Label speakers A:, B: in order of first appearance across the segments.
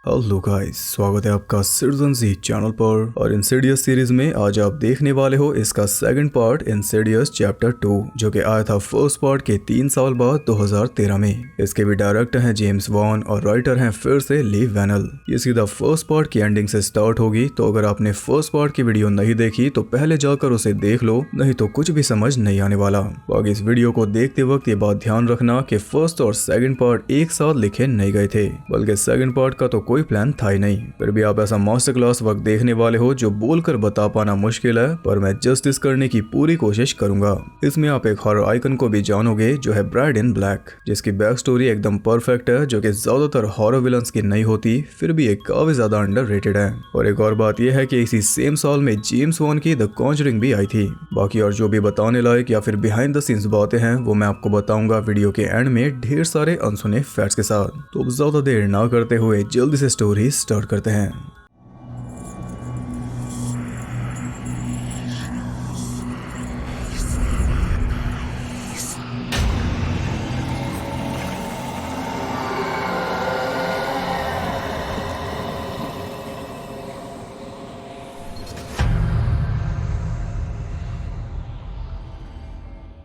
A: Hello guys, स्वागत है आपका सिटीजन जी चैनल पर। और इंसिडियस सीरीज में आज आप देखने वाले हो इसका सेकंड पार्ट इंसिडियस चैप्टर 2, जो कि आया था फर्स्ट पार्ट के 3 साल बाद 2013 में। इसके भी डायरेक्टर हैं जेम्स वॉन और राइटर हैं फिर से ली वैनल। ये सीधा फर्स्ट पार्ट की एंडिंग से स्टार्ट होगी, तो अगर आपने फर्स्ट पार्ट की वीडियो नहीं देखी तो पहले जाकर उसे देख लो, नहीं तो कुछ भी समझ नहीं आने वाला। बाकी इस वीडियो को देखते वक्त ये बात ध्यान रखना कि फर्स्ट और सेकंड पार्ट एक साथ लिखे नहीं गए थे, बल्कि सेकंड पार्ट का तो कोई प्लान था ही नहीं। फिर भी आप ऐसा मास्टर क्लास वक्त देखने वाले हो जो बोलकर बता पाना मुश्किल है, पर मैं जस्टिस करने की पूरी कोशिश करूंगा। इसमें आप एक हॉरर आइकन को भी जानोगे जो है ब्राइड इन ब्लैक, जिसकी बैक स्टोरी एकदम परफेक्ट है, जो कि ज्यादातर हॉरर विलन्स की नहीं होती, फिर भी एक काफी ज्यादा अंडररेटेड है। और एक और बात यह है कि इसी सेम साल में जेम्स वॉन की द कॉन्जरिंग भी आई थी। बाकी और जो भी बताने लायक या फिर बिहाइंड द सीन्स बातें हैं वो मैं आपको बताऊंगा वीडियो के एंड में ढेर सारे अनसुने फैक्ट्स के साथ। तो अब ज्यादा देर ना करते हुए जल्दी से स्टोरी स्टार्ट करते हैं।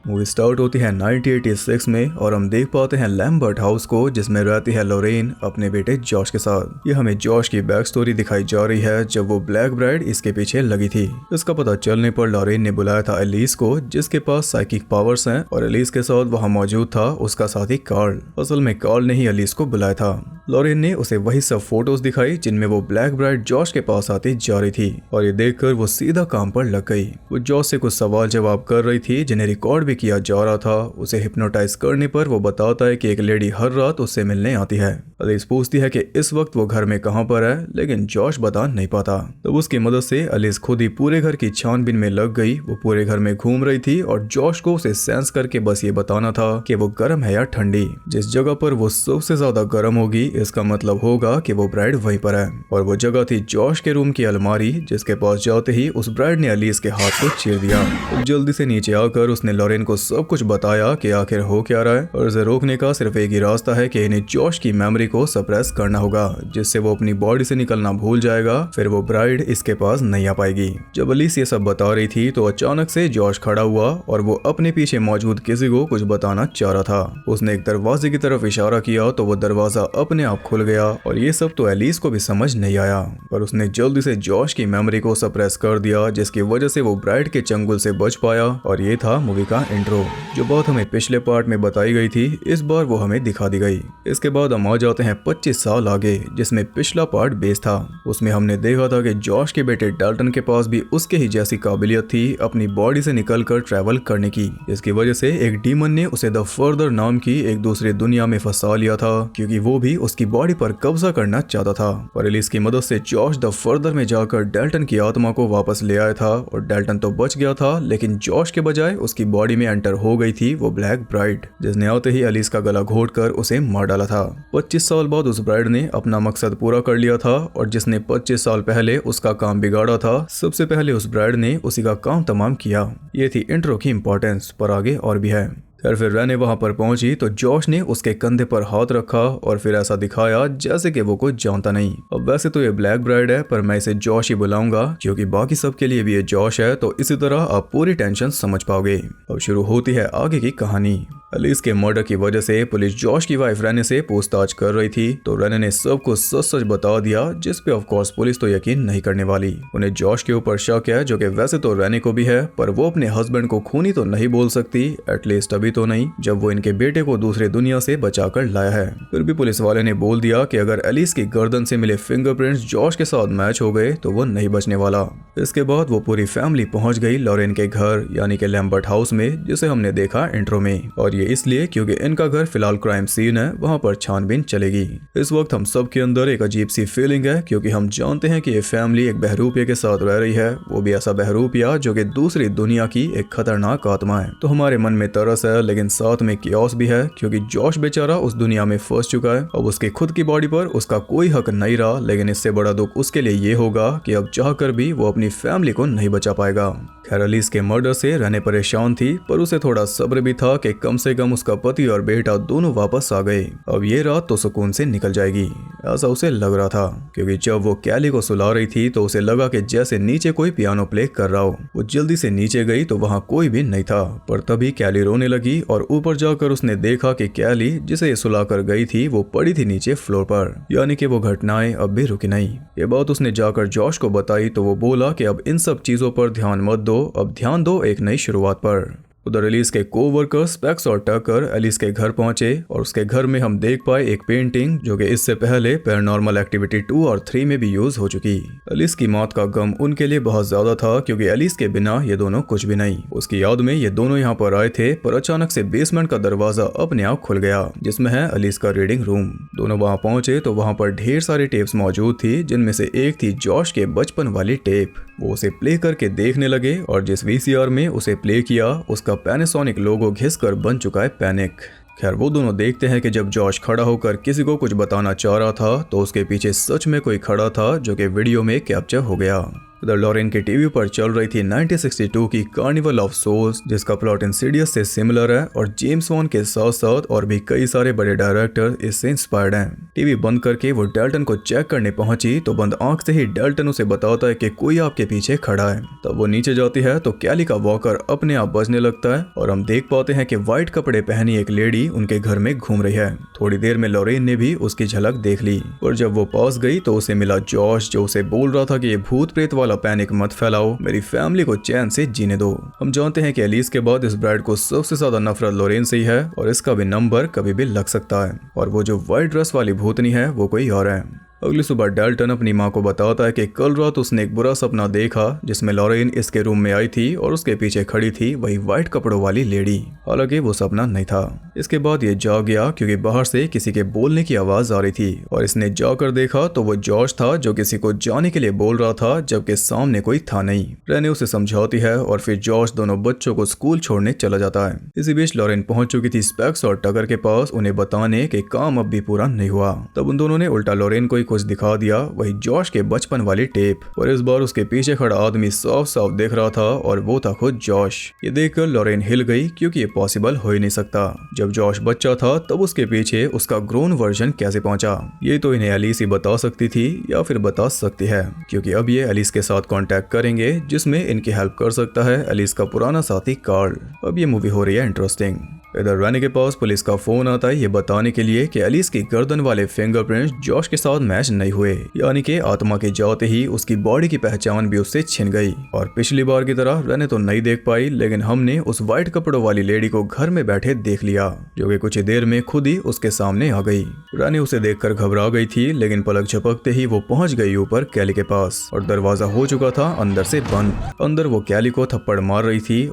A: मूवी स्टार्ट होती है 1986 में और हम देख पाते हैं लैम्बर्ट हाउस को, जिसमें रहती है लॉरेन अपने बेटे जॉश के साथ। ये हमें जॉश की बैक स्टोरी दिखाई जा रही है जब वो ब्लैक ब्राइड इसके पीछे लगी थी। इसका पता चलने पर लॉरेन ने बुलाया था एलिस को, जिसके पास साइकिक पावर्स हैं, और एलिस के साथ वहाँ मौजूद था उसका साथी कार्ल। असल में कार्ल ने ही एलिस को बुलाया था। लॉरेन ने उसे वही सब फोटोज दिखाई जिनमें वो ब्लैक ब्राइड जॉश के पास आती जा रही थी, और ये देखकर वो सीधा काम पर लग गई। वो जॉश से कुछ सवाल जवाब कर रही थी जिन्हें रिकॉर्ड भी किया जा रहा था। उसे हिप्नोटाइज करने पर वो बताता है कि एक लेडी हर रात उससे मिलने आती है। एलिस पूछती है कि इस वक्त वो घर में कहां पर है, लेकिन जॉश बता नहीं पाता। तो उसकी मदद से एलिस खुद ही पूरे घर की छानबीन में लग गई। वो पूरे घर में घूम रही थी और जॉश को उसे सेंस करके बस ये बताना था कि वो गर्म है या ठंडी। जिस जगह पर वो सबसे ज्यादा गर्म होगी इसका मतलब होगा कि वो ब्राइड वहीं पर है, और वो जगह थी जॉश के रूम की अलमारी, जिसके पास जाते ही उस ब्राइड ने एलिस के हाथ को चीर दिया। तो जल्दी से नीचे आकर उसने लॉरेन को सब कुछ बताया कि आखिर हो क्या रहा है, और इसे रोकने का सिर्फ एक ही रास्ता है कि इन्हें जॉश की मेमोरी को सप्रेस करना होगा, जिससे वो अपनी बॉडी से निकलना भूल जाएगा। फिर वो ब्राइड इसके पास नहीं आ पाएगी। जब एलिस ये सब बता रही थी तो अचानक से जॉश खड़ा हुआ और वो अपने पीछे मौजूद किसी को कुछ बताना चाह रहा था। उसने एक दरवाजे की तरफ इशारा किया तो वो दरवाजा अपने आप खुल गया, और ये सब तो एलिस को भी समझ नहीं आया, पर उसने जल्दी से जॉश की मेमोरी को सप्रेस कर दिया, जिसकी वजह से वो ब्राइड के चंगुल से बच पाया। और ये था मूवी का इंट्रो। जो बात हमें पिछले पार्ट में बताई गई थी इस बार वो हमें दिखा दी गई। इसके बाद हम आ जाते हैं 25 साल आगे, जिसमें पिछला पार्ट बेस था। उसमें हमने देखा था कि जॉश के बेटे डाल्टन के पास भी उसके ही जैसी काबिलियत थी अपनी बॉडी से निकलकर ट्रैवल करने की, जिसकी वजह से एक डीमन ने उसे द फर्दर नाम की एक दूसरी दुनिया में फंसा लिया था, क्योंकि वो भी उसकी बॉडी पर कब्जा करना चाहता था। पर एलिस की मदद से जॉश द फर्दर में जाकर डाल्टन की आत्मा को वापस ले आया था, और डाल्टन तो बच गया था, लेकिन जॉश के बजाय उसकी बॉडी में एंटर हो गई थी वो ब्लैक ब्राइड, जिसने आते ही एलिस का गला घोटकर उसे मार डाला था। 25 साल बाद उस ब्राइड ने अपना मकसद पूरा कर लिया था, और जिसने 25 साल पहले उसका काम बिगाड़ा था, सबसे पहले उस ब्राइड ने उसी का काम तमाम किया। ये थी इंट्रो की इंपॉर्टेंस, पर आगे और भी है। फिर रेने वहां पर पहुंची तो जॉश ने उसके कंधे पर हाथ रखा और फिर ऐसा दिखाया जैसे कि वो कुछ जानता नहीं। अब वैसे तो ये ब्लैक ब्राइड है, पर मैं इसे जॉश ही बुलाऊंगा क्योंकि बाकी सब के लिए भी ये जॉश है, तो इसी तरह आप पूरी टेंशन समझ पाओगे। अब शुरू होती है आगे की कहानी। एलिस के मर्डर की वजह से पुलिस जॉश की वाइफ रेने से पूछताछ कर रही थी, तो रेने ने सब कुछ सच सच बता दिया, जिस पे ऑफ कोर्स पुलिस तो यकीन नहीं करने वाली। उन्हें जॉश के ऊपर शक है, जो कि वैसे तो रेने को भी है, पर वो अपने हस्बैंड को खूनी तो नहीं बोल सकती, एटलीस्ट अभी तो नहीं, जब वो इनके बेटे को दूसरे दुनिया से बचाकर लाया है। फिर भी पुलिस वाले ने बोल दिया कि अगर एलिस की गर्दन से मिले फिंगरप्रिंट्स जॉश के साथ मैच हो गए तो वो नहीं बचने वाला। इसके बाद वो पूरी फैमिली पहुंच गई लॉरेन के घर, यानी कि लैम्बर्ट हाउस में, जिसे हमने देखा इंट्रो में। और ये इसलिए क्योंकि इनका घर फिलहाल क्राइम सीन है, वहां पर छानबीन चलेगी। इस वक्त हम सब के अंदर एक अजीब सी फीलिंग है, क्योंकि हम जानते हैं कि ये फैमिली एक बहरूपिया के साथ रह रही है, वो भी ऐसा बहरूपिया जो कि दूसरी दुनिया की एक खतरनाक आत्मा है। तो हमारे मन में तरस है, लेकिन साथ में कियोस भी है, क्योंकि जॉश बेचारा उस दुनिया में फंस चुका है। अब उसके खुद की बॉडी पर उसका कोई हक नहीं रहा, लेकिन इससे बड़ा दुख उसके लिए ये होगा कि अब चाहकर भी वो अपनी फैमिली को नहीं बचा पाएगा। खैर एलिस के मर्डर से रहने परेशान थी, पर उसे थोड़ा सब्र भी था कि कम से कम उसका पति और बेटा दोनों वापस आ गए। अब ये रात तो सुकून से निकल जाएगी, ऐसा उसे लग रहा था, क्योंकि जब वो कैली को सुला रही थी तो उसे लगा कि जैसे नीचे कोई पियानो प्ले कर रहा हो। वो जल्दी से नीचे गई तो वहाँ कोई भी नहीं था, पर तभी कैली रोने लगी और ऊपर जाकर उसने देखा कि कैली जिसे ये सुलाकर गई थी वो पड़ी थी नीचे फ्लोर पर, यानी कि वो घटनाएं अब भी रुकी नहीं। ये बात उसने जाकर जॉश को बताई तो वो बोला कि अब इन सब चीजों पर ध्यान मत दो, अब ध्यान दो एक नई शुरुआत पर। उधर एलिस के कोवर्कर स्पेक्स और टकर एलिस के घर पहुंचे और उसके घर में हम देख पाए एक पेंटिंग जो कि इससे पहले पैरानॉर्मल एक्टिविटी 2 और 3 में भी यूज हो चुकी। एलिस की मौत का गम उनके लिए बहुत ज्यादा था, क्योंकि एलिस के बिना ये दोनों कुछ भी नहीं। उसकी याद में ये दोनों यहाँ पर आए थे, पर अचानक से बेसमेंट का दरवाजा अपने आप खुल गया, जिसमें है एलिस का रीडिंग रूम। दोनों वहाँ पहुंचे तो वहाँ पर ढेर सारी टेप्स मौजूद थी, जिनमें से एक थी जॉश के बचपन वाली टेप। वो उसे प्ले करके देखने लगे और जिस वीसीआर में उसे प्ले किया उसका पैनासोनिक लोगो घिसकर बन चुका है पैनिक। खैर वो दोनों देखते हैं कि जब जॉश खड़ा होकर किसी को कुछ बताना चाह रहा था तो उसके पीछे सच में कोई खड़ा था, जो कि वीडियो में कैप्चर हो गया। उधर लॉरेन के टीवी पर चल रही थी 1962 की कार्निवल ऑफ सोल्स, जिसका प्लॉट इंसिडियस से सिमिलर है और जेम्स वॉन के साथ साथ और भी कई सारे बड़े डायरेक्टर इससे इंस्पायर्ड हैं। टीवी बंद करके वो डेल्टन को चेक करने पहुंची तो बंद आंख से ही डेल्टन उसे बताता है कि कोई आपके पीछे खड़ा है। तब वो नीचे जाती है तो कैली का वॉकर अपने आप बजने लगता है और हम देख पाते हैं कि व्हाइट कपड़े पहनी एक लेडी उनके घर में घूम रही है। थोड़ी देर में लॉरेन ने भी उसकी झलक देख ली, और जब वो पास गई तो उसे मिला जॉश, जो उसे बोल रहा था कि ये भूत प्रेत वाला पैनिक मत फैलाओ, मेरी फैमिली को चैन से जीने दो। हम जानते हैं कि एलिस के बाद इस ब्राइड को सबसे ज्यादा नफरत लॉरेन से ही है और इसका भी नंबर कभी भी लग सकता है, और वो जो व्हाइट ड्रेस वाली भूतनी है वो कोई और है। अगली सुबह डेल्टन अपनी माँ को बताता है कि कल रात उसने एक बुरा सपना देखा जिसमें लॉरेन इसके रूम में आई थी और उसके पीछे खड़ी थी वही व्हाइट कपड़ों वाली लेडी। हालांकि वो सपना नहीं था। इसके बाद ये जाग गया क्योंकि बाहर से किसी के बोलने की आवाज आ रही थी और इसने जाकर देखा तो वो जॉश था जो किसी को जाने के लिए बोल रहा था, जबकि सामने कोई था नहीं। रेने उसे समझाती है और फिर जॉश दोनों बच्चों को स्कूल छोड़ने चला जाता है। इसी बीच लॉरेन पहुंच चुकी थी स्पेक्स और टगर के पास उन्हें बताने कि काम अब भी पूरा नहीं हुआ। तब उन दोनों ने उल्टा लॉरेन को कुछ दिखा दिया, वही जॉश के बचपन वाली टेप, और इस बार उसके पीछे खड़ा आदमी साफ साफ दिख रहा था और वो था खुद जॉश। ये देखकर लॉरेन हिल गई क्योंकि ये पॉसिबल हो ही नहीं सकता। जब जॉश बच्चा था तब उसके पीछे उसका ग्रोन वर्जन कैसे पहुंचा, ये तो इन्हें एलिस ही बता सकती थी या फिर बता सकती है, क्योंकि अब ये एलिस के साथ कांटेक्ट करेंगे जिसमें इनकी हेल्प कर सकता है एलिस का पुराना साथी कार्ल। अब ये मूवी हो रही है इंटरेस्टिंग। इधर रेने के पास पुलिस का फोन आता है ये बताने के लिए कि एलिस की गर्दन वाले फिंगरप्रिंट्स जॉश के साथ मैच नहीं हुए, यानी कि आत्मा के जाते ही उसकी बॉडी की पहचान भी उससे छिन गई। और पिछली बार की तरह रेने तो नहीं देख पाई, लेकिन हमने उस व्हाइट कपड़ों वाली लेडी को घर में बैठे देख लिया, जो कि कुछ ही देर में खुद ही उसके सामने आ गई। रेने उसे देखकर घबरा गई थी, लेकिन पलक झपकते ही वो पहुंच गई ऊपर कैली के पास और दरवाजा हो चुका था अंदर से बंद। अंदर वो कैली को थप्पड़ मार रही थी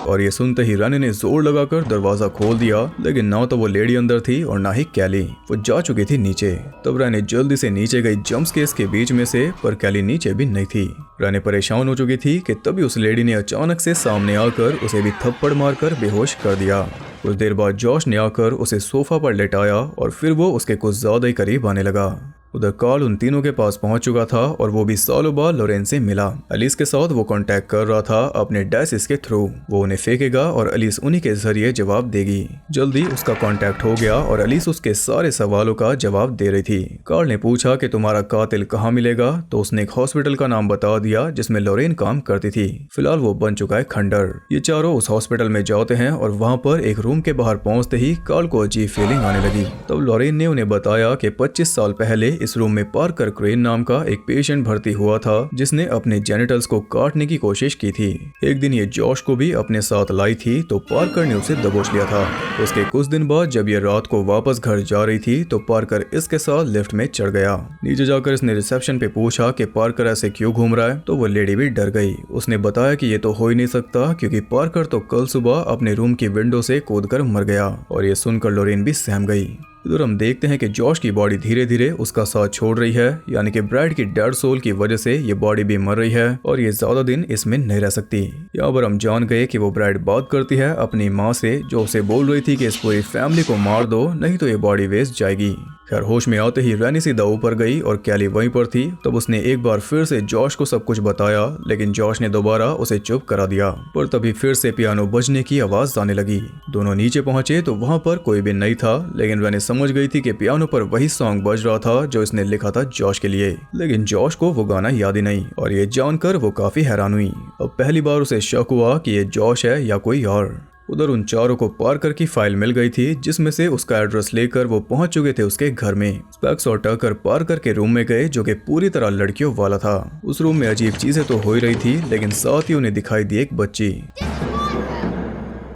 A: और ये सुनते ही रेने ने जोर लगाकर दरवाजा खोल दिया, लेकिन ना तो वो लेडी अंदर थी और ना ही कैली, वो जा चुकी थी नीचे। तब रेने जल्दी से नीचे गई जंप्स केस के बीच में से, पर कैली नीचे भी नहीं थी। रेने परेशान हो चुकी थी कि तभी उस लेडी ने अचानक से सामने आकर उसे भी थप्पड़ मारकर बेहोश कर दिया। कुछ देर बाद जॉश ने आकर उसे सोफा पर लेटाया और फिर वो उसके कुछ ज्यादा ही करीब आने लगा। उधर कार्ल उन तीनों के पास पहुंच चुका था और वो भी सालों बाद लॉरेन से मिला। एलिस के साथ वो कांटेक्ट कर रहा था अपने डैसिस के थ्रू, वो उन्हें फेंकेगा और एलिस उन्हीं के जरिए जवाब देगी। जल्दी उसका कांटेक्ट हो गया और एलिस उसके सारे सवालों का जवाब दे रही थी। कार्ल ने पूछा कि तुम्हारा कातिल कहाँ मिलेगा, तो उसने एक हॉस्पिटल का नाम बता दिया जिसमें लॉरेन काम करती थी। फिलहाल वो बन चुका है खंडर। ये चारों उस हॉस्पिटल में जाते हैं और वहाँ पर एक रूम के बाहर पहुँचते ही कार्ल को अजीब फीलिंग आने लगी। तब लॉरेन ने उन्हें बताया कि 25 साल पहले इस रूम में पार्कर क्रेन नाम का एक पेशेंट भर्ती हुआ था जिसने अपने जेनिटल्स को काटने की कोशिश की थी। एक दिन ये जॉश को भी अपने साथ लाई थी तो पार्कर ने उसे दबोच लिया था। उसके कुछ दिन बाद जब ये रात को वापस घर जा रही थी तो पार्कर इसके साथ लिफ्ट में चढ़ गया। नीचे जाकर इसने रिसेप्शन पे पूछा कि पार्कर ऐसे क्यों घूम रहा है, तो वो लेडी भी डर गई। उसने बताया कि ये तो हो ही नहीं सकता क्योंकि पार्कर तो कल सुबह अपने रूम की विंडो से कूदकर मर गया, और ये सुनकर लॉरेन भी सहम गई। इधर हम देखते हैं कि जॉश की बॉडी धीरे धीरे उसका साथ छोड़ रही है, यानी कि ब्राइड की डेड सोल की वजह से ये बॉडी भी मर रही है और ये ज्यादा दिन इसमें नहीं रह सकती। यहाँ पर हम जान गए कि वो ब्राइड बात करती है अपनी माँ से, जो उसे बोल रही थी कि इस पूरी फैमिली को मार दो नहीं तो ये बॉडी वेस्ट जाएगी। खैर होश में आते ही रैनी सीधा ऊपर गई और कैली वहीं पर थी। तब उसने एक बार फिर से जॉश को सब कुछ बताया, लेकिन जॉश ने दोबारा उसे चुप करा दिया। पर तभी फिर से पियानो बजने की आवाज आने लगी। दोनों नीचे पहुंचे तो वहां पर कोई भी नहीं था, लेकिन रैनी समझ गई थी कि पियानो पर वही सॉन्ग बज रहा था जो इसने लिखा था जॉश के लिए। लेकिन जॉश को वो गाना याद ही नहीं और ये जानकर वो काफी हैरान हुई। अब पहली बार उसे शक हुआ कि ये जॉश है या कोई और। उधर उन चारों को पार्कर की फाइल मिल गई थी, जिसमें से उसका एड्रेस लेकर वो पहुंच चुके थे उसके घर में। स्पेक्स और टकर पार्कर के रूम में गए, जो कि पूरी तरह लड़कियों वाला था। उस रूम में अजीब चीजें तो हो ही रही थी, लेकिन साथ ही उन्हें दिखाई दी एक बच्ची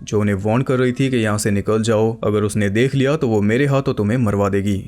A: जो उन्हें वार्न कर रही थी कि यहाँ से निकल जाओ, अगर उसने देख लिया तो वो मेरे हाथों तुम्हें मरवा देगी।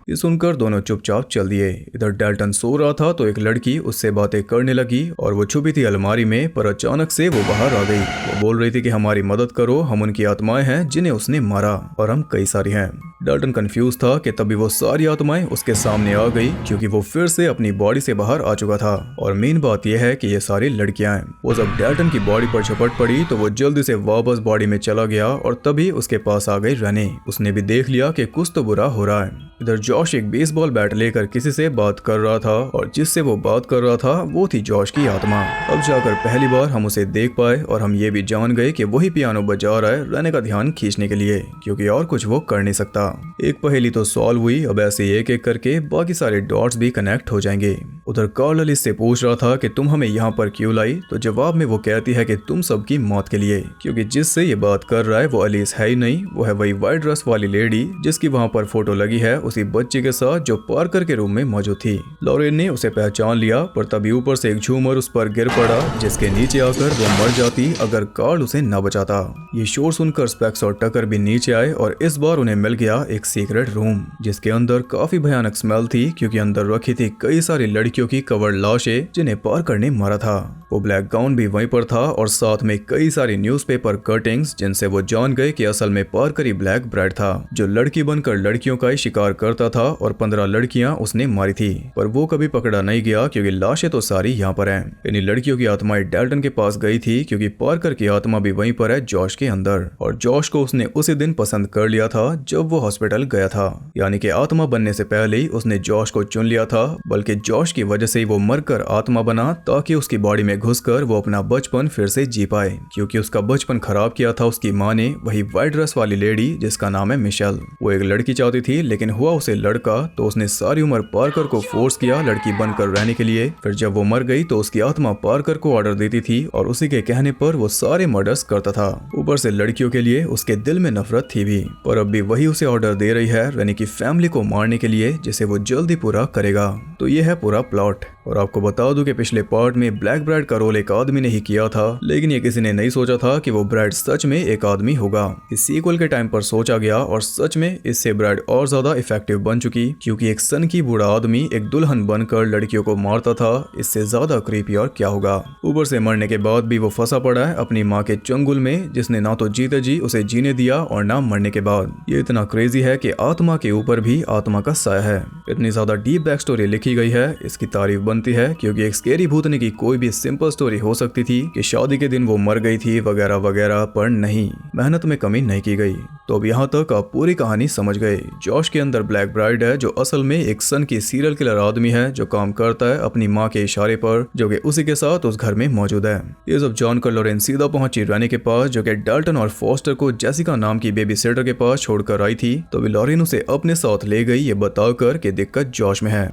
A: ये सुनकर दोनों चुपचाप चल दिए। इधर डेल्टन सो रहा था तो एक लड़की उससे बातें करने लगी और वो छुपी थी अलमारी में, पर अचानक से वो बाहर आ गई। वो बोल रही थी कि हमारी मदद करो, हम उनकी आत्माएं हैं जिन्हें उसने मारा और हम कई सारी हैं। डेल्टन कंफ्यूज था कि तभी वो सारी आत्माएं उसके सामने आ गई, क्योंकि वो फिर से अपनी बॉडी से बाहर आ चुका था। और मेन बात यह है कि ये सारी लड़कियां हैं। वो जब डेल्टन की बॉडी पर झपट पड़ी तो वो जल्दी से वापस बॉडी में चला गया और तभी उसके पास आ गई रैनी। उसने भी देख लिया कि कुछ तो बुरा हो रहा है। इधर जॉश एक बेसबॉल बैट लेकर किसी से बात कर रहा था और जिससे वो बात कर रहा था वो थी जॉश की आत्मा। अब जाकर पहली बार हम उसे देख पाए और हम ये भी जान गए कि वही पियानो बजा रहा है रैनी का ध्यान खींचने के लिए, क्योंकि और कुछ वो कर नहीं सकता। एक पहेली तो सॉल्व हुई, अब ऐसे एक एक करके बाकी सारे डॉट्स भी कनेक्ट हो जाएंगे। उधर कार्ल अलिस से पूछ रहा था कि तुम हमें यहाँ पर क्यों लाई, तो जवाब में वो कहती है कि तुम सबकी मौत के लिए, क्योंकि जिससे ये बात कर रहा है वो अलिस है ही नहीं, वो है वही व्हाइट ड्रेस वाली लेडी जिसकी वहाँ पर फोटो लगी है उसी बच्चे के साथ जो पार्कर के रूम में मौजूद थी। लॉरेन ने उसे पहचान लिया, पर तभी ऊपर से एक झूमर उस पर गिर पड़ा, जिसके नीचे आकर वो मर जाती अगर कार्ल उसे न बचाता। ये शोर सुनकर स्पेक्स और टकर भी नीचे आए और इस बार उन्हें मिल गया एक सीक्रेट रूम, जिसके अंदर काफी भयानक स्मेल थी, क्योंकि अंदर रखी थी कई सारी लड़कियों की कवर्ड लाशें जिन्हें पार्कर ने मारा था। वो ब्लैक गाउन भी वहीं पर था और साथ में कई सारी न्यूज़पेपर कटिंग्स, जिनसे वो जान गए कि असल में पार्कर ही ब्लैक ब्राइड था, जो लड़की बनकर लड़कियों का ही शिकार करता था और 15 लड़कियां उसने मारी थी। पर वो कभी पकड़ा नहीं गया, क्योंकि लाशें तो सारी यहाँ पर हैं। इन्हीं लड़कियों की आत्माएं डेल्टन के पास गई थी, क्योंकि पार्कर की आत्मा भी वहीं पर है जॉश के अंदर, और जॉश को उसने उसी दिन पसंद कर लिया था जब वो हॉस्पिटल गया था। यानी कि आत्मा बनने से पहले ही उसने जॉश को चुन लिया था, बल्कि जॉश की वजह से ही वो मरकर आत्मा बना, ताकि उसकी बॉडी में घुसकर वो अपना बचपन फिर से जी पाए, क्योंकि उसका बचपन खराब किया था उसकी माँ ने, वही व्हाइट ड्रेस वाली लेडी जिसका नाम है मिशेल। वो एक लड़की चाहती थी, लेकिन हुआ उसे लड़का, तो उसने सारी उम्र पार्कर को फोर्स किया लड़की बनकर रहने के लिए। फिर जब वो मर गई तो उसकी आत्मा पार्कर को ऑर्डर देती थी और उसी के कहने पर वो सारे मर्डर्स करता था। ऊपर से लड़कियों के लिए उसके दिल में नफरत थी भी, पर अब भी वही उसे ऑर्डर दे रही है रैनी की फैमिली को मारने के लिए, जिसे वो जल्दी पूरा करेगा। तो ये है पूरा प्लॉट। और आपको बता दूं कि पिछले पार्ट में ब्लैक ब्राइड का रोल एक आदमी ने ही किया था, लेकिन ये किसी ने नहीं सोचा था कि वो ब्राइड सच में एक आदमी होगा। इस सीक्वल के टाइम पर सोचा गया और सच में इससे ब्राइड और ज्यादा इफेक्टिव बन चुकी, क्योंकि एक सन की बूढ़ा आदमी एक दुल्हन बनकर लड़कियों को मारता था, इससे ज्यादा क्रीपी और क्या होगा। ऊपर से मरने के बाद भी वो फंसा पड़ा है अपनी माँ के चंगुल में, जिसने ना तो जीते जी उसे जीने दिया और ना मरने के बाद। ये इतना क्रेजी है कि आत्मा के ऊपर भी आत्मा का साया है। इतनी ज्यादा डीप बैक स्टोरी लिखी गई है, इसकी तारीफ बनती है, क्योंकि एक स्केरी भूतनी की कोई भी सिंपल स्टोरी हो सकती थी कि शादी के दिन वो मर गई थी वगैरह वगैरह, पर नहीं, मेहनत में कमी नहीं की गई। तो अब यहाँ तक आप पूरी कहानी समझ गए। जॉश के अंदर ब्लैक ब्राइड है, जो असल में एक सन की सीरियल किलर आदमी है, जो काम करता है अपनी माँ के इशारे पर, जो कि उसी के साथ उस घर में मौजूद है। ये सब जानकर लॉरेन सीधा पहुंची रैनी के पास, जो कि डेल्टन और फॉस्टर को जेसिका नाम की बेबी सिटर के पास छोड़कर आई थी। तो भी लॉरेन उसे अपने साथ ले गई, ये बताकर कि दिक्कत जॉश में है।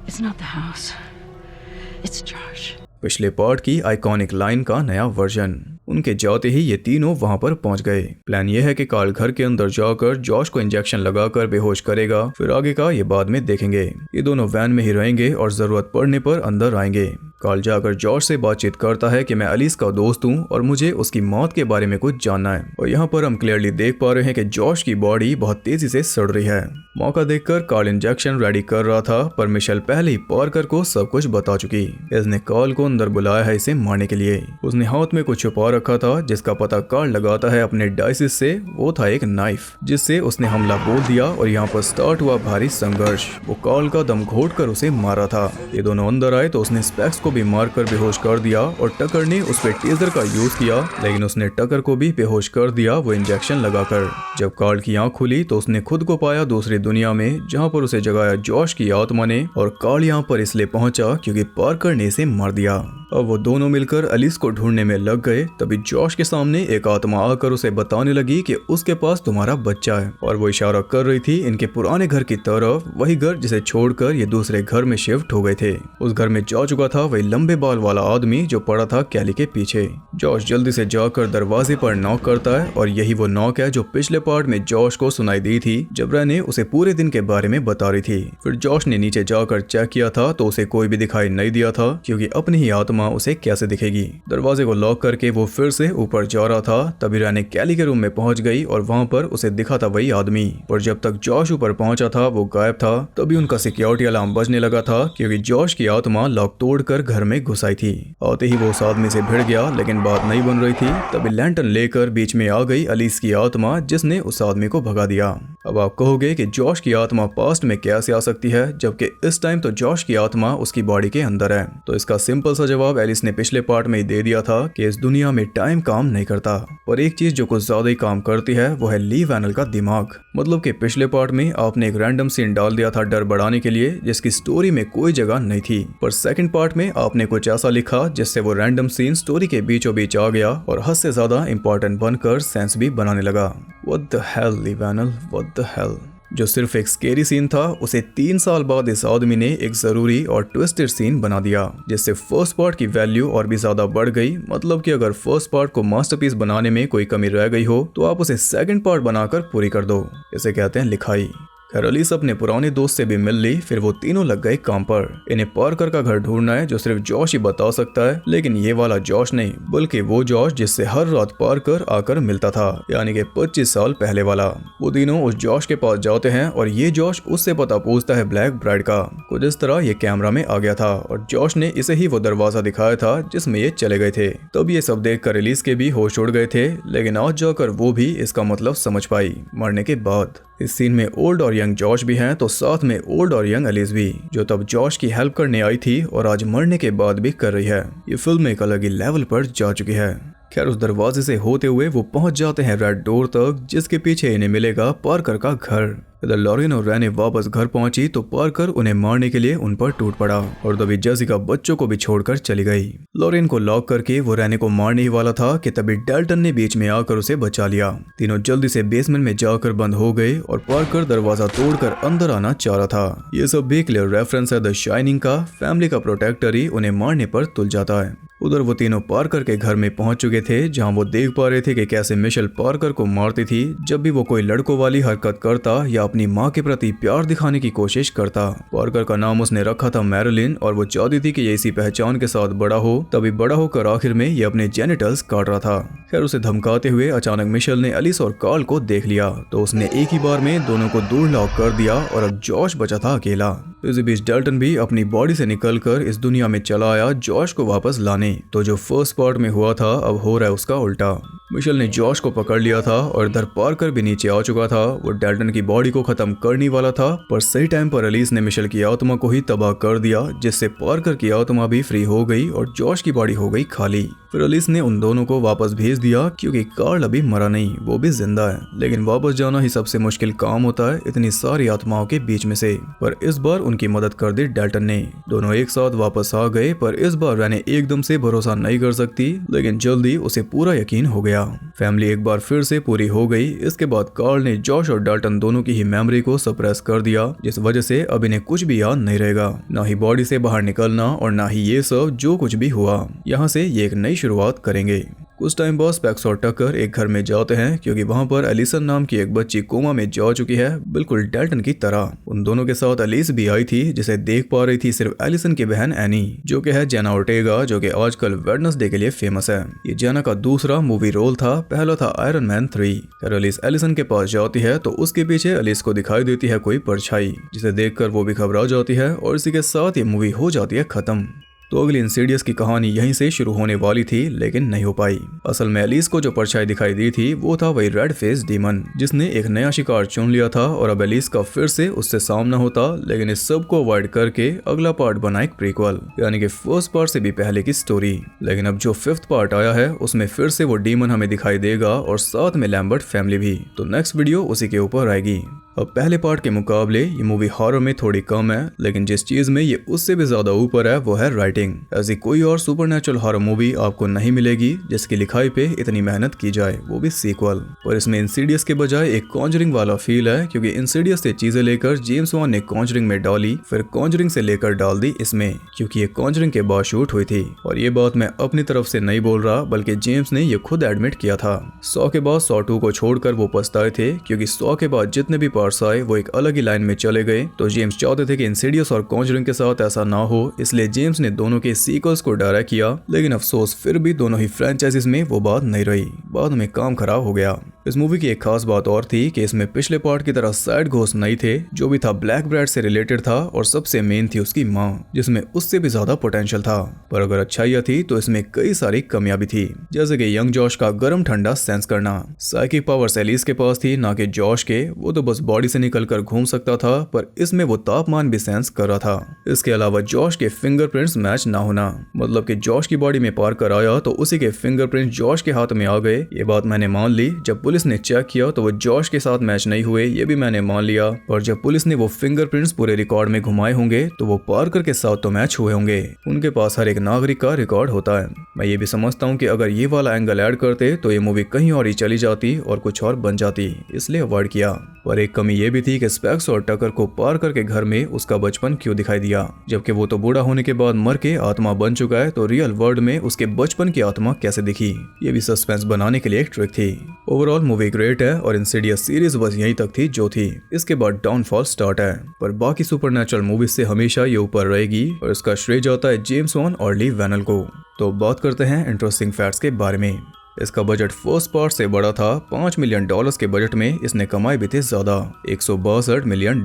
A: पिछले पार्ट की आइकॉनिक लाइन का नया वर्जन। उनके जाते ही ये तीनों वहां पर पहुंच गए। प्लान ये है कि कार्ल घर के अंदर जाकर जॉश को इंजेक्शन लगाकर बेहोश करेगा, फिर आगे का ये बाद में देखेंगे। ये दोनों वैन में ही रहेंगे और जरूरत पड़ने पर अंदर आएंगे। कार्ल जाकर जॉश से बातचीत करता है कि मैं अलिस का दोस्त हूँ और मुझे उसकी मौत के बारे में कुछ जानना है। और यहाँ पर हम क्लियरली देख पा रहे हैं कि जॉश की बॉडी बहुत तेजी से सड़ रही है। मौका देखकर कार्ल इंजेक्शन रेडी कर रहा था, पर मिशेल पहले ही पार्कर को सब कुछ बता चुकी। इसने कार्ल को अंदर बुलाया है इसे मारने के लिए। उसने हाथ में कुछ छुपा रखा था, जिसका पता कार्ल लगाता है अपने डाइसिस से। वो था एक नाइफ, जिससे उसने हमला बोल दिया और यहाँ पर स्टार्ट हुआ भारी संघर्ष। वो कार्ल का दम घोट कर उसे मारा था। ये दोनों अंदर आए तो उसने स्पेक्स को भी मारकर बेहोश कर दिया और टकर ने उस पर टेजर का यूज किया, लेकिन उसने टकर को भी बेहोश कर दिया वो इंजेक्शन लगाकर। जब कार्ल की आंख खुली तो उसने खुद को पाया दूसरी दुनिया में, जहाँ पर उसे जगाया जॉश की आत्मा ने। और कार्ल यहाँ पर इसलिए पहुंचा क्योंकि पार्कर ने इसे मार दिया। अब वो दोनों मिलकर एलिस को ढूंढने में लग गए। तभी जॉश के सामने एक आत्मा आकर उसे बताने लगी कि उसके पास तुम्हारा बच्चा है, और वो इशारा कर रही थी इनके पुराने घर की तरफ, वही घर जिसे छोड़कर ये दूसरे घर में शिफ्ट हो गए थे। उस घर में जा चुका था वही लंबे बाल वाला आदमी जो पड़ा था कैली के पीछे। जॉश जल्दी से जाकर दरवाजे पर नॉक करता है, और यही वो नॉक है जो पिछले पार्ट में जॉश को सुनाई दी थी जब रैने उसे पूरे दिन के बारे में बता रही थी। फिर जॉश ने नीचे जाकर चेक किया था तो उसे कोई भी दिखाई नहीं दिया था, क्योंकि अपनी ही आत्मा उसे कैसे दिखेगी। दरवाजे को लॉक करके वो फिर से ऊपर जा रहा था, तभी रैने कैली के रूम में पहुंच गई और वहां पर उसे दिखा था वही आदमी। और जब तक जॉश ऊपर पहुंचा था वो गायब था। तभी उनका सिक्योरिटी अलार्म बजने लगा था, क्योंकि जॉश की आत्मा लॉक तोड़कर घर में घुस आई थी। आते ही वो उस आदमी से भिड़ गया, लेकिन बात नहीं बन रही थी। तभी लैंटर्न लेकर बीच में आ गई एलिस की आत्मा, जिसने उस आदमी को भगा दिया। अब आप कहोगे कि जॉश की आत्मा पास्ट में कैसे आ सकती है, जबकि इस टाइम तो जॉश की आत्मा उसकी बॉडी के अंदर है। तो इसका सिंपल सा जवाब एलिस ने पिछले पार्ट में ही दे दिया था कि इस दुनिया में टाइम काम नहीं करता, और एक चीज जो कुछ ज्यादा ही काम करती है वो है ली वैनल का दिमाग। मतलब कि पिछले पार्ट में आपने एक रैंडम सीन डाल दिया था डर बढ़ाने के लिए, जिसकी स्टोरी में कोई जगह नहीं थी, पर सेकंड पार्ट में आपने कुछ ऐसा लिखा जिससे वो रैंडम सीन स्टोरी के बीचों बीच आ गया और हद से ज्यादा इंपॉर्टेंट बनकर सेंस भी बनाने लगा। व्हाट द हेल ली वैनल, व्हाट द हेल। जो सिर्फ एक स्केरी सीन था, उसे 3 साल बाद इस आदमी ने एक जरूरी और ट्विस्टेड सीन बना दिया, जिससे फर्स्ट पार्ट की वैल्यू और भी ज्यादा बढ़ गई। मतलब कि अगर फर्स्ट पार्ट को मास्टरपीस बनाने में कोई कमी रह गई हो तो आप उसे सेकंड पार्ट बनाकर पूरी कर दो। इसे कहते हैं लिखाई। खैर एलिस अपने पुराने दोस्त से भी मिल ली। फिर वो तीनों लग गए काम पर। इन्हें पार्कर का घर ढूंढना है जो सिर्फ जॉश ही बता सकता है, लेकिन ये वाला जॉश नहीं, बल्कि वो जॉश जिससे हर रात पार्कर आकर मिलता था, यानी कि 25 साल पहले वाला। वो तीनों उस जॉश के पास जाते हैं और ये जॉश उससे पता पूछता है ब्लैक ब्राइड का। कुछ इस तरह ये कैमरा में आ गया था और जॉश ने इसे ही वो दरवाजा दिखाया था जिसमें ये चले गए थे। तब ये सब देखकर एलिस के भी होश उड़ गए थे, लेकिन आज जाकर वो भी इसका मतलब समझ पाई मरने के बाद। इस सीन में ओल्ड और यंग जॉश भी हैं, तो साथ में ओल्ड और यंग एलिस भी, जो तब जॉश की हेल्प करने आई थी और आज मरने के बाद भी कर रही है। ये फिल्म एक अलग ही लेवल पर जा चुकी है। खैर उस दरवाजे से होते हुए वो पहुंच जाते हैं रेड डोर तक, जिसके पीछे इन्हें मिलेगा पार्कर का घर। इधर लॉरेन और रैने वापस घर पहुंची तो पार्कर उन्हें मारने के लिए उन पर टूट पड़ा, और तभी जेसिका बच्चों को भी छोड़कर चली गई। लॉरेन को लॉक करके वो रैने को मारने ही वाला था कि तभी डेल्टन ने बीच में आकर उसे बचा लिया। तीनों जल्दी से बेसमेंट में जाकर बंद हो गए और पार्कर दरवाजा तोड़कर अंदर आना चाह रहा था। ये सब भी क्लियर रेफरेंस है द शाइनिंग का। फैमिली का प्रोटेक्टर ही उन्हें मारने पर तुल जाता है। उधर वो तीनों पार्कर के घर में पहुंच चुके थे, जहां वो देख पा रहे थे कि कैसे मिशेल पार्कर को मारती थी जब भी वो कोई लड़कों वाली हरकत करता या अपनी माँ के प्रति प्यार दिखाने की कोशिश करता। पार्कर का नाम उसने रखा था मैरिलिन, और वो चाहती थी कि ये इसी पहचान के साथ बड़ा हो। तभी बड़ा होकर आखिर में ये अपने जेनिटल्स काट रहा था। खैर उसे धमकाते हुए अचानक मिशेल ने एलिस और कार्ल को देख लिया, तो उसने एक ही बार में दोनों को दूर लॉक कर दिया और अब जॉश बचा था अकेला। इसी बीच डेल्टन भी अपनी बॉडी से निकलकर इस दुनिया में चला आया जॉश को वापस लाने। तो जो फर्स्ट पार्ट में हुआ था अब हो रहा है उसका उल्टा। मिशेल ने जॉश को पकड़ लिया था और इधर पार्कर भी नीचे आ चुका था। वो डेल्टन की बॉडी को खत्म करने वाला था, पर सही टाइम पर एलिस ने मिशेल की आत्मा को ही तबाह कर दिया, जिससे पार्कर की आत्मा भी फ्री हो गई और जॉश की बॉडी हो गई खाली। फिर एलिस ने उन दोनों को वापस भेज दिया, क्योंकि कार्ल अभी मरा नहीं, वो भी जिंदा है। लेकिन वापस जाना ही सबसे मुश्किल काम होता है इतनी सारी आत्माओं के बीच में से। पर इस बार उनकी मदद कर दी डेल्टन ने। दोनों एक साथ वापस आ गए, पर इस बार रैने एकदम से भरोसा नहीं कर सकती, लेकिन जल्दी उसे पूरा यकीन हो गया। फैमिली एक बार फिर से पूरी हो गई। इसके बाद कार्ल ने जॉश और डेल्टन दोनों की ही मेमोरी को सप्रेस कर दिया, जिस वजह से अब इन्हें कुछ भी याद नहीं रहेगा, ना ही बॉडी से बाहर निकलना और ना ही ये सब जो कुछ भी हुआ। यहाँ से ये एक नई शुरुआत करेंगे। कुछ टाइम बाद स्पेक्स और टकर एक घर में जाते हैं, क्योंकि वहां पर एलिसन नाम की एक बच्ची कोमा में जा चुकी है, बिल्कुल डेल्टन की तरह। उन दोनों के साथ एलिस भी आई थी, जिसे देख पा रही थी सिर्फ एलिसन की बहन एनी, जो कि है जेना ओर्टेगा, जो कि आजकल वेडनेसडे के लिए फेमस है। ये जेना का दूसरा मूवी रोल था, पहला था आयरन मैन 3। एलिस एलिसन के पास जाती है तो उसके पीछे एलिस को दिखाई देती है कोई परछाई, जिसे देखकर वो भी घबरा जाती है और इसी के साथ ये मूवी हो जाती है खत्म। तो अगली इंसीडियस की कहानी यहीं से शुरू होने वाली थी, लेकिन नहीं हो पाई। असल में एलिस को जो परछाई दिखाई दी थी वो था वही रेड फेस डीमन, जिसने एक नया शिकार चुन लिया था और अब एलिस का फिर से उससे सामना होता। लेकिन इस सब को अवॉइड करके अगला पार्ट बना एक प्रीक्वल, यानी कि फर्स्ट पार्ट से भी पहले की स्टोरी। लेकिन अब जो फिफ्थ पार्ट आया है उसमें फिर से वो डीमन हमें दिखाई देगा और साथ में लैम्बर्ट फैमिली भी। तो नेक्स्ट वीडियो उसी के ऊपर आएगी। अब पहले पार्ट के मुकाबले ये मूवी हॉरर में थोड़ी कम है, लेकिन जिस चीज में ये उससे भी ज्यादा ऊपर है वो है राइटिंग। ऐसी कोई और सुपरनैचुरल हॉरर मूवी आपको नहीं मिलेगी जिसकी लिखाई पे इतनी मेहनत की जाए, वो भी सीक्वल। और इसमें इंसीडियस के बजाय एक कॉन्जरिंग वाला फील है, क्योंकि इंसीडियस से चीजें लेकर जेम्स वॉन ने कॉन्जरिंग में डाली, फिर कॉन्जरिंग से लेकर डाल दी इसमें, क्योंकि ये कॉन्जरिंग के बाद शूट हुई थी। और ये बात मैं अपनी तरफ से नहीं बोल रहा, बल्कि जेम्स ने ये खुद एडमिट किया था। सॉ के बाद सॉ 2 को छोड़कर वो पछताए थे, क्योंकि सॉ के बाद जितने भी पार्ट्स आए वो एक अलग ही लाइन में चले गए। तो जेम्स चाहते थे कि इंसीडियस और कॉन्जरिंग के साथ ऐसा ना हो, इसलिए जेम्स ने दोनों के सीक्वल्स को डायरेक्ट किया। लेकिन अफसोस फिर भी दोनों ही फ्रेंचाइजीज में वो बात नहीं रही, बाद में काम खराब हो गया। इस मूवी की एक खास बात और थी कि इसमें पिछले पार्ट की तरह साइड घोस्ट नहीं थे। जो भी था ब्लैक ब्राइड से रिलेटेड था, और सबसे मेन थी उसकी माँ, जिसमें उससे भी ज्यादा पोटेंशियल था। पर अगर अच्छाइयाँ थी तो इसमें कई सारी कमियां भी थी, जैसे कि यंग जॉश का गर्म ठंडा सेंस करना। साइकिक पावर्स एलिस के पास थी, ना कि जॉश के। वो तो बस बॉडी से निकलकर घूम सकता था, पर इसमें वो तापमान भी सेंस कर रहा था। इसके अलावा जॉश के फिंगरप्रिंट्स मैच ना होना, मतलब कि जॉश की बॉडी में पार कर आया तो उसी के फिंगरप्रिंट जॉश के हाथ में आ गए। ये बात मैंने मान ली। जब पुलिस ने चेक किया तो वो जॉश के साथ मैच नहीं हुए, ये भी मैंने मान लिया। और जब पुलिस ने वो फिंगरप्रिंट्स पूरे रिकॉर्ड में घुमाए होंगे तो वो पार्कर के साथ तो मैच हुए होंगे। उनके पास हर एक नागरिक का रिकॉर्ड होता है। मैं ये भी समझता हूँ कि अगर ये वाला एंगल ऐड करते तो ये मूवी कहीं और ही चली जाती और कुछ और बन जाती, इसलिए अवॉइड किया। पर एक कमी ये भी थी कि स्पेक्स और टकर को पार्कर के घर में उसका बचपन क्यों दिखाई दिया, जबकि वो तो बूढ़ा होने के बाद मर के आत्मा बन चुका है। तो रियल वर्ल्ड में उसके बचपन की आत्मा कैसे दिखी, ये भी सस्पेंस बनाने के लिए एक ट्रिक थी। ओवरऑल मूवी ग्रेट है और इंसीडियस सीरीज बस यहीं तक थी जो थी। इसके बाद डाउनफॉल स्टार्ट है, पर बाकी सुपरनैचुरल मूवीज से हमेशा ये ऊपर रहेगी और इसका श्रेय जाता है जेम्स वॉन और ली वैनल को। तो बात करते हैं इंटरेस्टिंग फैक्ट्स के बारे में। इसका बजट फर्स्ट पार्ट से बड़ा था। $5 मिलियन के बजट में इसने कमाए भी थे ज्यादा, $162 मिलियन।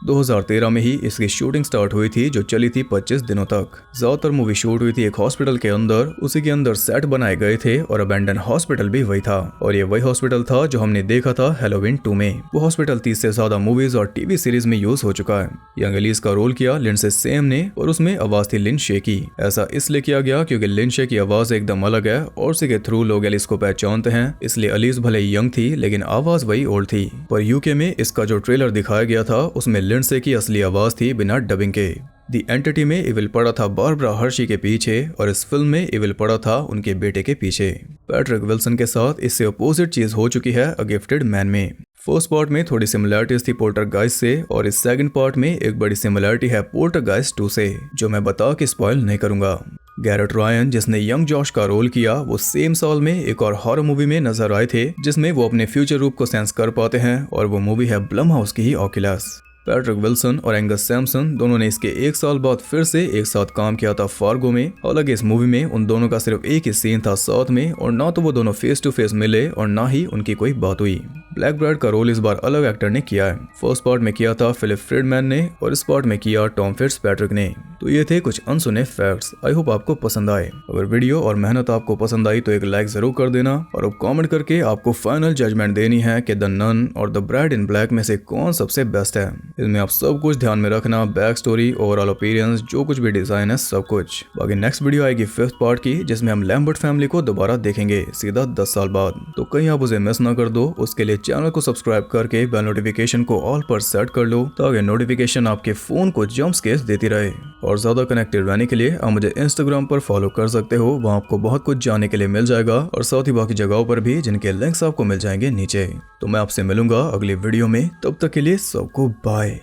A: 2013 में ही इसकी शूटिंग स्टार्ट हुई थी, जो चली थी 25 दिनों तक। ज्यादातर मूवी शूट हुई थी एक हॉस्पिटल के अंदर, उसी के अंदर सेट बनाए गए थे और अबैंडन हॉस्पिटल भी वही था। और ये वही हॉस्पिटल था जो हमने देखा था हैलोवीन 2 में। वो हॉस्पिटल 30 से ज्यादा मूवीज और टीवी सीरीज में यूज हो चुका है। यंग एलिस का रोल किया लिंडसे सैम ने और उसमें आवाज थी लिन शे की। ऐसा इसलिए किया गया क्योंकि लिन शे की आवाज एकदम अलग है और उसी के थ्रू लोग एलिस को पहचानते हैं। इसलिए एलिस भले यंग थी लेकिन आवाज वही ओल्ड थी। पर यूके में इसका जो ट्रेलर दिखाया गया था उसमें लिंडसे की असली आवाज थी बिना डबिंग के। दी एंटिटी में इविल पड़ा था बारबरा हर्शी के पीछे और इस फिल्म में इविल पड़ा था उनके बेटे के पीछे। पैट्रिक विल्सन के साथ इससे अपोजिट चीज हो चुकी है अ गिफ्टेड मैन में। फर्स्ट पार्ट में थोड़ी सिमिलैरिटीज थी पोल्टरगाइस्ट से और इस सेकंड पार्ट में एक बड़ी सिमिलैरिटी है पोल्टरगाइस्ट 2 से, जो मैं बता के स्पॉइल नहीं करूंगा। गैरेट रायन जिसने यंग जॉश का रोल किया वो सेम साल में एक और हॉरर मूवी में नजर आए थे, जिसमें वो अपने फ्यूचर रूप को सेंस कर पाते हैं और वो मूवी है ब्लम हाउस की ही ऑक्यूलस। पैट्रिक विल्सन और एंगस सैमसन दोनों ने इसके 1 साल बाद फिर से एक साथ काम किया था फार्गो में। हालांकि इस मूवी में उन दोनों का सिर्फ एक ही सीन था साथ में और ना तो वो दोनों फेस टू फेस मिले और ना ही उनकी कोई बात हुई। ब्लैक ब्राइड का रोल इस बार अलग एक्टर ने किया है। फर्स्ट पार्ट में किया था फिलिप फ्रीडमैन ने और इस पार्ट में किया टॉम फिट्जपैट्रिक ने। तो ये थे कुछ अनसुने फैक्ट्स। आई होप आपको पसंद आए। अगर वीडियो और मेहनत आपको पसंद आई तो एक लाइक जरूर कर देना और अब कमेंट करके आपको फाइनल जजमेंट देनी है कि द नन और द ब्राइड इन ब्लैक में से कौन सबसे बेस्ट है। इसमें आप सब कुछ ध्यान में रखना, बैक स्टोरी, ओवरऑल अपीयरेंस, जो कुछ भी डिजाइन है सब कुछ। बाकी नेक्स्ट वीडियो आएगी 5th पार्ट की, जिसमें हम लैम्बर्ट फैमिली को दोबारा देखेंगे सीधा 10 साल बाद। तो कहीं आप उसे मिस ना कर दो। उसके लिए चैनल को सब्सक्राइब करके बेल नोटिफिकेशन को ऑल पर सेट कर लो ताकि नोटिफिकेशन आपके फोन को जंप स्केयर्स देती रहे। और ज्यादा कनेक्टेड रहने के लिए आप मुझे इंस्टाग्राम पर फॉलो कर सकते हो, वहाँ आपको बहुत कुछ जानने के लिए मिल जाएगा और साथ ही बाकी जगहों पर भी, जिनके लिंक्स आपको मिल जाएंगे नीचे। तो मैं आपसे मिलूंगा अगली वीडियो में, तब तक के लिए सबको बाय।